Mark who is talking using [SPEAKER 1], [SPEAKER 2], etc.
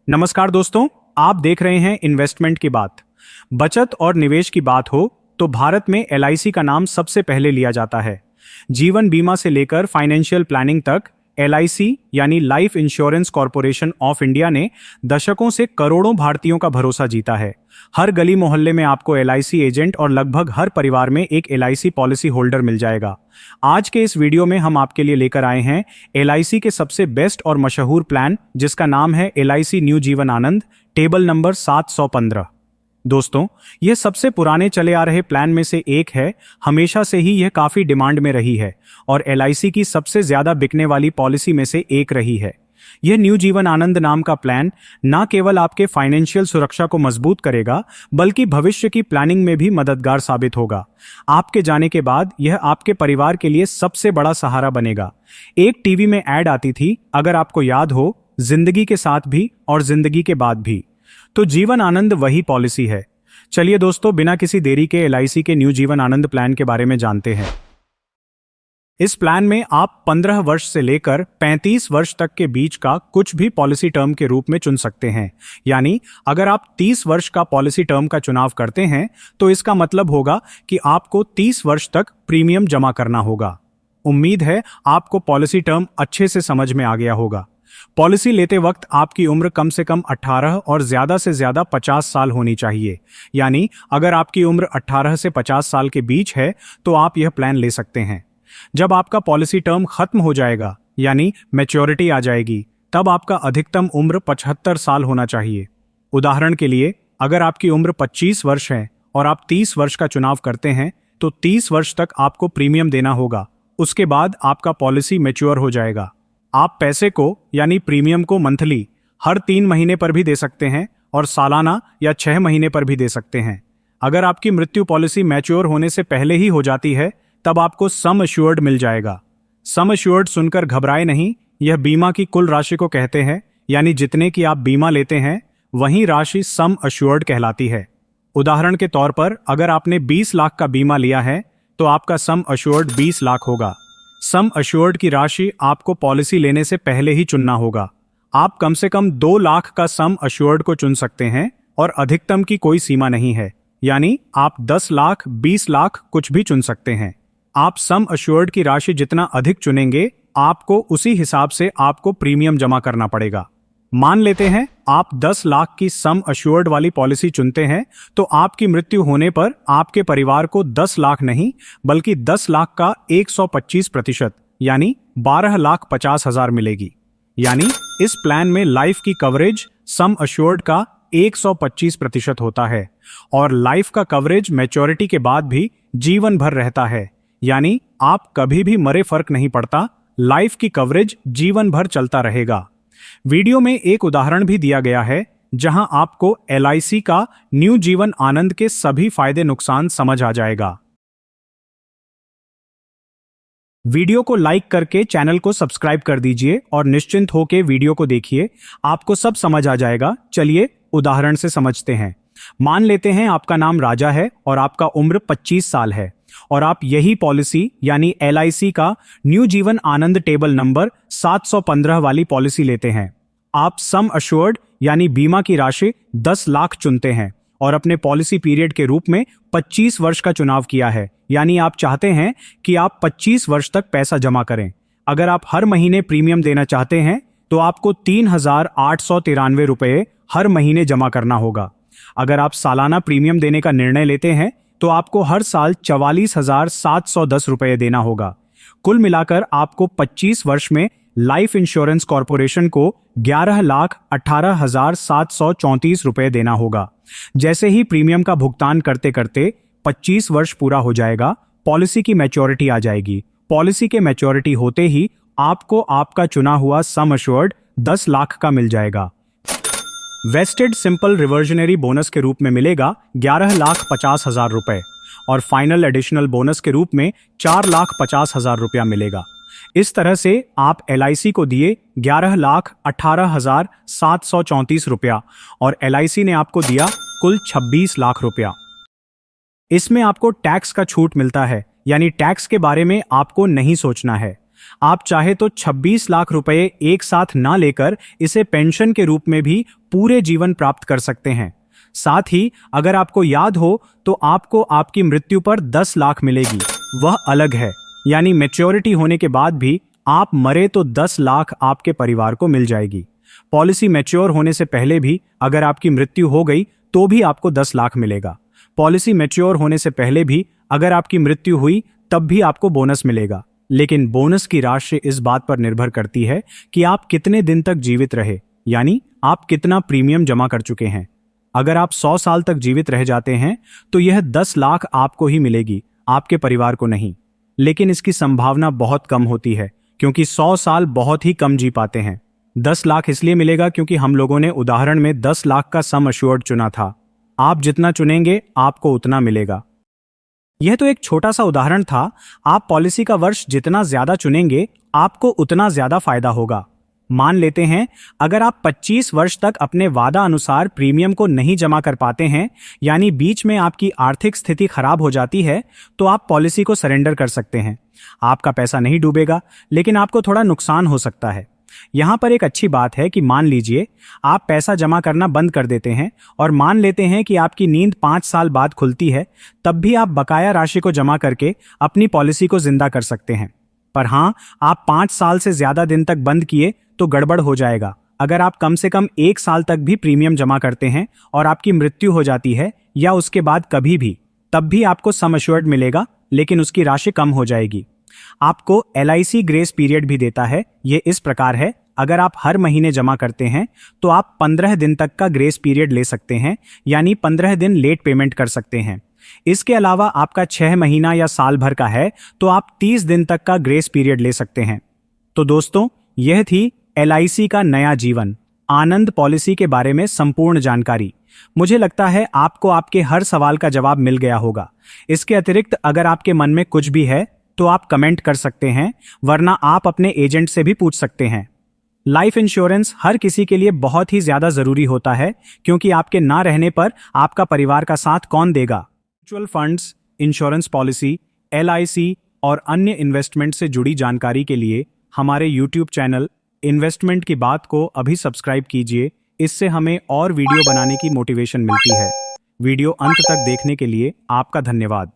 [SPEAKER 1] नमस्कार दोस्तों, आप देख रहे हैं इन्वेस्टमेंट की बात। बचत और निवेश की बात हो तो भारत में एलआईसी का नाम सबसे पहले लिया जाता है। जीवन बीमा से लेकर फाइनेंशियल प्लानिंग तक एलआईसी यानी life insurance corporation of India ने दशकों से करोड़ों भारतीयों का भरोसा जीता है। हर गली मोहल्ले में आपको एलआईसी एजेंट और लगभग हर परिवार में एक एलआईसी पॉलिसी होल्डर मिल जाएगा। आज के इस वीडियो में हम आपके लिए लेकर आए हैं एलआईसी के सबसे बेस्ट और मशहूर प्लान, जिसका नाम है LIC new Jeevan Anand, table number 715। दोस्तों, यह सबसे पुराने चले आ रहे प्लान में से एक है। हमेशा से ही यह काफी डिमांड में रही है और एलआईसी की सबसे ज्यादा बिकने वाली पॉलिसी में से एक रही है। यह न्यू जीवन आनंद नाम का प्लान न केवल आपके फाइनेंशियल सुरक्षा को मजबूत करेगा, बल्कि भविष्य की प्लानिंग में भी मददगार साबित होगा। आपके जाने के बाद यह आपके परिवार के लिए सबसे बड़ा सहारा बनेगा। एक टीवी में ऐड आती थी, अगर आपको याद हो, जिंदगी के साथ भी और जिंदगी के बाद भी। तो जीवन आनंद वही पॉलिसी है। चलिए दोस्तों, बिना किसी देरी के एलआईसी के न्यू जीवन आनंद प्लान के बारे में जानते हैं। इस प्लान में आप 15 वर्ष से लेकर 35 वर्ष तक के बीच का कुछ भी पॉलिसी टर्म के रूप में चुन सकते हैं। यानी अगर आप 30 वर्ष का पॉलिसी टर्म का चुनाव करते हैं तो इसका मतलब होगा कि आपको 30 वर्ष तक प्रीमियम जमा करना होगा। उम्मीद है आपको पॉलिसी टर्म अच्छे से समझ में आ गया होगा। पॉलिसी लेते वक्त आपकी उम्र कम से कम 18 और ज्यादा से ज्यादा 50 साल होनी चाहिए। यानी अगर आपकी उम्र 18 से 50 साल के बीच है तो आप यह प्लान ले सकते हैं। जब आपका पॉलिसी टर्म खत्म हो जाएगा, यानी मैच्योरिटी आ जाएगी, तब आपका अधिकतम उम्र 75 साल होना चाहिए। उदाहरण के लिए, अगर आपकी उम्र 25 वर्ष है और आप 30 वर्ष का चुनाव करते हैं तो 30 वर्ष तक आपको प्रीमियम देना होगा। उसके बाद आपका पॉलिसी मैच्योर हो जाएगा। आप पैसे को यानी प्रीमियम को मंथली हर 3 महीने पर भी दे सकते हैं और सालाना या 6 महीने पर भी दे सकते हैं। अगर आपकी मृत्यु पॉलिसी मैच्योर होने से पहले ही हो जाती है तब आपको सम अश्योर्ड मिल जाएगा। सम अश्योर्ड सुनकर घबराए नहीं, यह बीमा की कुल राशि को कहते हैं। यानी जितने की आप बीमा लेते हैं वही राशि सम अश्योर्ड कहलाती है। उदाहरण के तौर पर अगर आपने 20 लाख का बीमा लिया है तो आपका सम अश्योर्ड 20 लाख होगा। सम अश्योर्ड की राशि आपको पॉलिसी लेने से पहले ही चुनना होगा। आप कम से कम 2 लाख का सम अश्योर्ड को चुन सकते हैं और अधिकतम की कोई सीमा नहीं है। यानी आप 10 लाख, 20 लाख कुछ भी चुन सकते हैं। आप सम अश्योर्ड की राशि जितना अधिक चुनेंगे, आपको उसी हिसाब से आपको प्रीमियम जमा करना पड़ेगा। मान लेते हैं आप 10 लाख की सम अश्योर्ड वाली पॉलिसी चुनते हैं तो आपकी मृत्यु होने पर आपके परिवार को 10 लाख नहीं बल्कि 10 लाख का 125% यानी 12,50,000 मिलेगी। यानी इस प्लान में लाइफ की कवरेज सम अश्योर्ड का 125% होता है और लाइफ का कवरेज मैच्योरिटी के बाद भी जीवन भर रहता है। यानी आप कभी भी मरे, फर्क नहीं पड़ता, लाइफ की कवरेज जीवन भर चलता रहेगा। वीडियो में एक उदाहरण भी दिया गया है जहां आपको एलआईसी का न्यू जीवन आनंद के सभी फायदे नुकसान समझ आ जाएगा। वीडियो को लाइक करके चैनल को सब्सक्राइब कर दीजिए और निश्चिंत होकर वीडियो को देखिए, आपको सब समझ आ जाएगा। चलिए उदाहरण से समझते हैं। मान लेते हैं आपका नाम राजा है और आपका उम्र 25 साल है और आप यही पॉलिसी यानी एलआईसी का new Jeevan Anand table number 715 वाली पॉलिसी लेते हैं। आप सम अश्योर्ड यानी बीमा की राशि 10 लाख चुनते हैं और अपने पॉलिसी पीरियड के रूप में 25 वर्ष का चुनाव किया है। यानी आप चाहते हैं कि आप 25 वर्ष तक पैसा जमा करें। अगर आप हर महीने प्रीमियम देना चाहते हैं तो आपको 3,893 रुपये हर महीने जमा करना होगा। अगर आप सालाना प्रीमियम देने का निर्णय लेते हैं तो आपको हर साल 44,710 रुपये देना होगा। कुल मिलाकर आपको 25 वर्ष में लाइफ इंश्योरेंस कॉरपोरेशन को 11,18,734 रुपये देना होगा। जैसे ही प्रीमियम का भुगतान करते करते 25 वर्ष पूरा हो जाएगा, पॉलिसी की मैच्योरिटी आ जाएगी। पॉलिसी के मैच्योरिटी होते ही आपको आपका चुना हुआ सम अश्योर्ड 10 लाख का मिल जाएगा। वेस्टेड सिंपल रिवर्जनरी बोनस के रूप में मिलेगा 11,50,000 रुपए और फाइनल एडिशनल बोनस के रूप में 4,50,000 रुपया मिलेगा। इस तरह से आप एलआईसी को दिए 11,18,734 रुपया और एलआईसी ने आपको दिया कुल 26 लाख रुपया। इसमें आपको टैक्स का छूट मिलता है, यानी टैक्स के बारे में आपको नहीं सोचना है। आप चाहे तो 26 लाख रुपए एक साथ ना लेकर इसे पेंशन के रूप में भी पूरे जीवन प्राप्त कर सकते हैं। साथ ही अगर आपको याद हो तो आपको आपकी मृत्यु पर 10 लाख मिलेगी, वह अलग है। यानी मैच्योरिटी होने के बाद भी आप मरे तो 10 लाख आपके परिवार को मिल जाएगी। पॉलिसी मैच्योर होने से पहले भी अगर आपकी मृत्यु हो गई तो भी आपको 10 लाख मिलेगा। पॉलिसी मैच्योर होने से पहले भी अगर आपकी मृत्यु हुई तब भी आपको बोनस मिलेगा। लेकिन बोनस की राशि इस बात पर निर्भर करती है कि आप कितने दिन तक जीवित रहे, यानी आप कितना प्रीमियम जमा कर चुके हैं। अगर आप 100 साल तक जीवित रह जाते हैं तो यह 10 लाख आपको ही मिलेगी, आपके परिवार को नहीं। लेकिन इसकी संभावना बहुत कम होती है क्योंकि 100 साल बहुत ही कम जी पाते हैं। 10 लाख इसलिए मिलेगा क्योंकि हम लोगों ने उदाहरण में 10 लाख का सम अश्योर्ड चुना था। आप जितना चुनेंगे आपको उतना मिलेगा। यह तो एक छोटा सा उदाहरण था। आप पॉलिसी का वर्ष जितना ज्यादा चुनेंगे आपको उतना ज्यादा फायदा होगा। मान लेते हैं अगर आप 25 वर्ष तक अपने वादा अनुसार प्रीमियम को नहीं जमा कर पाते हैं, यानी बीच में आपकी आर्थिक स्थिति खराब हो जाती है, तो आप पॉलिसी को सरेंडर कर सकते हैं। आपका पैसा नहीं डूबेगा, लेकिन आपको थोड़ा नुकसान हो सकता है। यहां पर एक अच्छी बात है कि मान लीजिए आप पैसा जमा करना बंद कर देते हैं और मान लेते हैं कि आपकी नींद 5 साल बाद खुलती है, तब भी आप बकाया राशि को जमा करके अपनी पॉलिसी को जिंदा कर सकते हैं। पर हां, आप 5 साल से ज्यादा दिन तक बंद किए तो गड़बड़ हो जाएगा। अगर आप कम से कम 1 साल तक भी प्रीमियम जमा करते हैं और आपकी मृत्यु हो जाती है या उसके बाद कभी भी, तब भी आपको सम अश्योर्ड मिलेगा, लेकिन उसकी राशि कम हो जाएगी। आपको LIC ग्रेस पीरियड भी देता है। ये इस प्रकार है, अगर आप हर महीने जमा करते हैं तो आप 15 दिन तक का ग्रेस पीरियड ले सकते हैं, यानी 15 दिन लेट पेमेंट कर सकते हैं। इसके अलावा आपका 6 महीना या साल भर का है तो आप 30 दिन तक का ग्रेस पीरियड ले सकते हैं। तो दोस्तों, यह थी LIC का नया जीवन आनंद पॉलिसी के बारे में संपूर्ण जानकारी। मुझे लगता है आपको आपके हर सवाल का जवाब मिल गया होगा। इसके अतिरिक्त अगर आपके मन में कुछ भी है तो आप कमेंट कर सकते हैं, वरना आप अपने एजेंट से भी पूछ सकते हैं। लाइफ इंश्योरेंस हर किसी के लिए बहुत ही ज्यादा जरूरी होता है क्योंकि आपके ना रहने पर आपका परिवार का साथ कौन देगा। Mutual funds, insurance policy, LIC और अन्य इन्वेस्टमेंट से जुड़ी जानकारी के लिए हमारे YouTube चैनल इन्वेस्टमेंट की बात को अभी सब्सक्राइब कीजिए। इससे हमें और वीडियो बनाने की मोटिवेशन मिलती है। वीडियो अंत तक देखने के लिए आपका धन्यवाद।